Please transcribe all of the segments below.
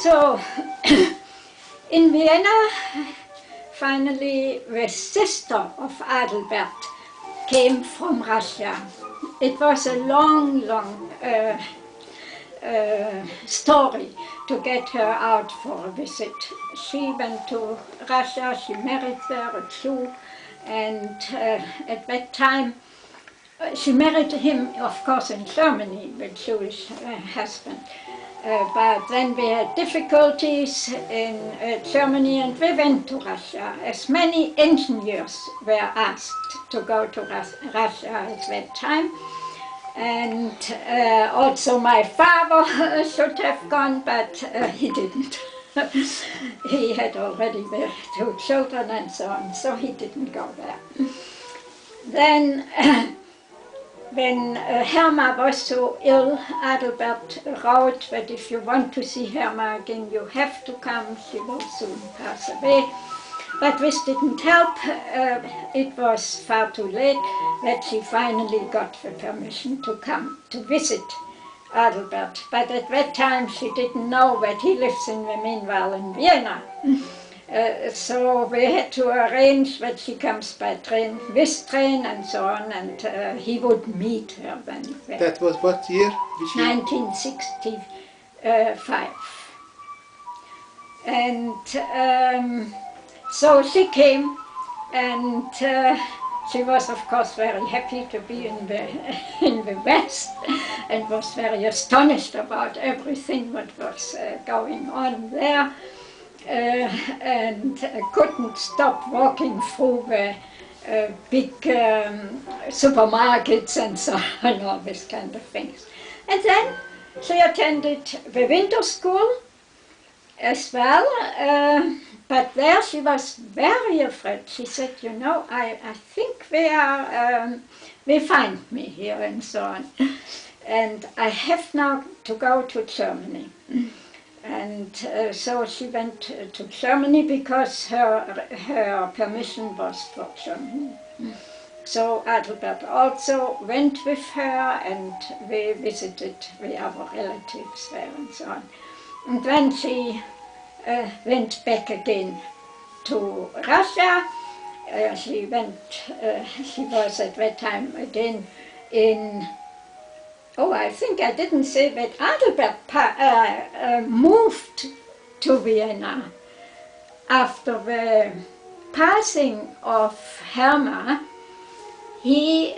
So, in Vienna, finally the sister of Adelbert came from Russia. It was a long, long story to get her out for a visit. She went to Russia, she married there a Jew, and at that time she married him, of course, in Germany, the Jewish husband. But then we had difficulties in Germany and we went to Russia. As many engineers were asked to go to Russia at that time. And also my father should have gone, but he didn't. He had already the 2 children and so on, so he didn't go there. Then when Herma was so ill, Adelbert wrote that if you want to see Herma again, you have to come, she will soon pass away. But this didn't help, it was far too late that she finally got the permission to come to visit Adelbert. But at that time she didn't know that he lives in the meanwhile in Vienna. So we had to arrange that she comes by train, this train and so on, and he would meet her then. That was what year? 1965. And so she came, and she was of course very happy to be in the West, and was very astonished about everything that was going on there. And couldn't stop walking through the big supermarkets and so on, all these kind of things. And then she attended the winter school as well, but there she was very afraid. She said, you know, I think they find me here and so on. And I have now to go to Germany. And so she went to Germany because her permission was for Germany. So Adelbert also went with her, and we visited the other relatives there and so on. And when she went back again to Russia, she was at that time again in, oh, I think I didn't say that Adelbert moved to Vienna after the passing of Herma. He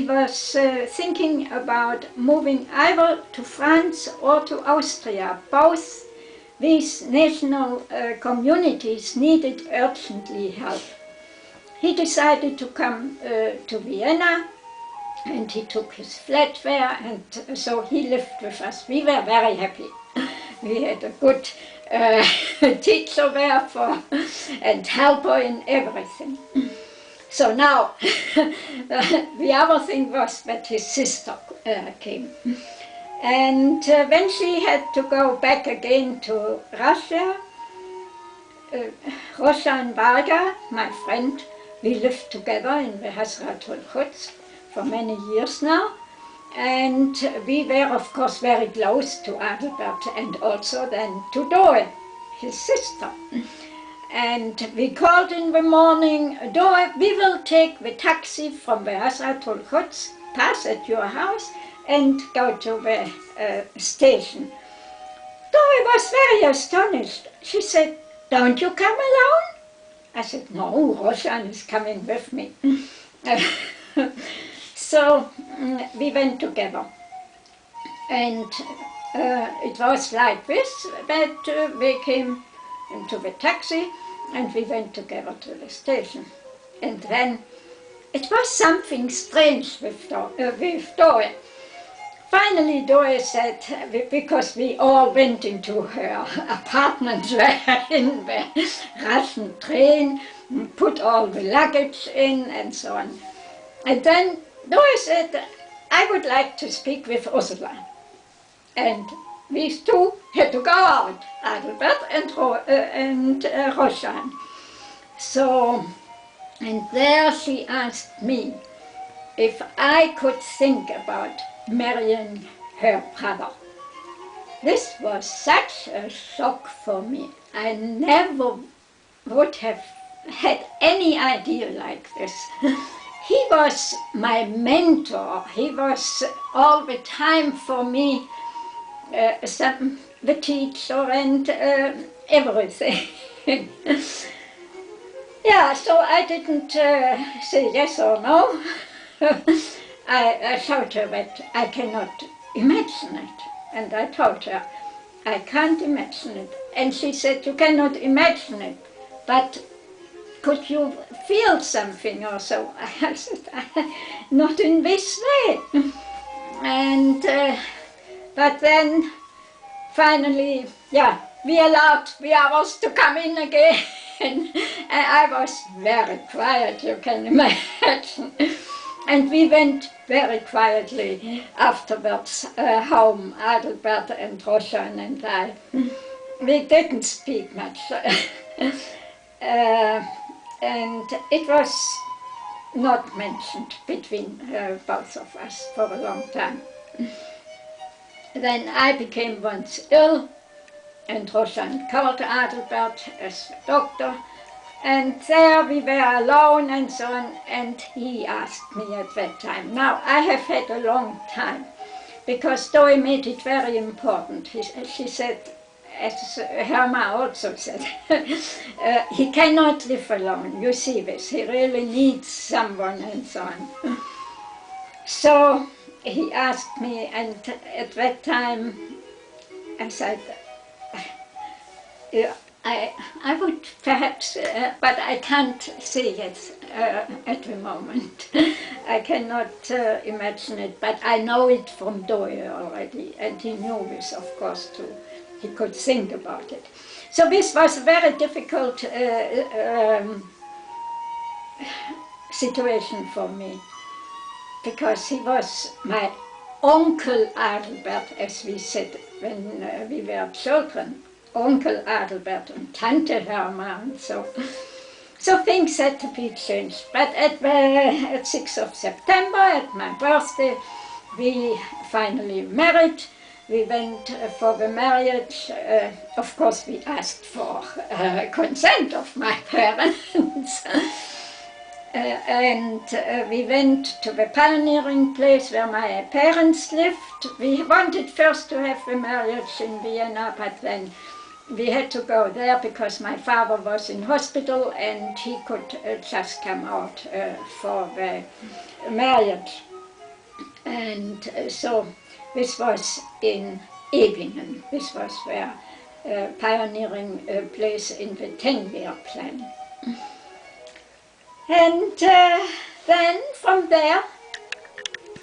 was thinking about moving either to France or to Austria. Both these national communities needed urgently help. He decided to come to Vienna, and he took his flat there, and so he lived with us. We were very happy. We had a good teacher there and helper in everything. So now, the other thing was that his sister came. And when she had to go back again to Russia, Rosa and Varga, my friend, we lived together in the Hazratul Rhodes for many years now, and we were of course very close to Adelbert and also then to Doe, his sister. And we called in the morning, Doe, we will take the taxi from the Hazratul Rhodes, pass at your house and go to the station. Doe was very astonished. She said, don't you come alone? I said, no, Roshan is coming with me. So we went together, and it was like this, that we came into the taxi and we went together to the station. And then it was something strange with Doe. Finally Doe said, because we all went into her apartment there in the Russian train, put all the luggage in and so on. And then Doe said, I would like to speak with Ursula. And these two had to go out, Adelbert and Roshan. So, and there she asked me if I could think about marrying her brother. this was such a shock for me. I never would have had any idea like this. He was my mentor. He was all the time for me the teacher and everything. Yeah, so I didn't say yes or no. I told her that I cannot imagine it. And I told her, I can't imagine it. And she said, you cannot imagine it, but could you feel something or so? I said, not in this way. And, but then finally, yeah, we allowed the others to come in again. And I was very quiet, you can imagine. And we went very quietly afterwards home, Adelbert and Rohani and I. We didn't speak much. And it was not mentioned between both of us for a long time. Then I became once ill, and Rohani called Adelbert as a doctor, and there we were alone and so on, and he asked me at that time. Now, I have had a long time, because Doi made it very important. She said, as Herma also said, he cannot live alone, you see this, he really needs someone and so on. So he asked me, and at that time I said, I would perhaps, but I can't say it at the moment. I cannot imagine it, but I know it from Doi already, and he knew this, of course, too. He could think about it. So this was a very difficult situation for me, because he was my Uncle Adelbert, as we said when we were children. Uncle Adelbert and Tante Herma and so. So things had to be changed. But at 6th of September, at my birthday, we finally married. We went for the marriage. Of course, we asked for consent of my parents. And we went to the pioneering place where my parents lived. We wanted first to have the marriage in Vienna, but then we had to go there because my father was in hospital and he could just come out for the marriage. And so this was in Ebingen. This was where pioneering place in the 10-year plan. And then from there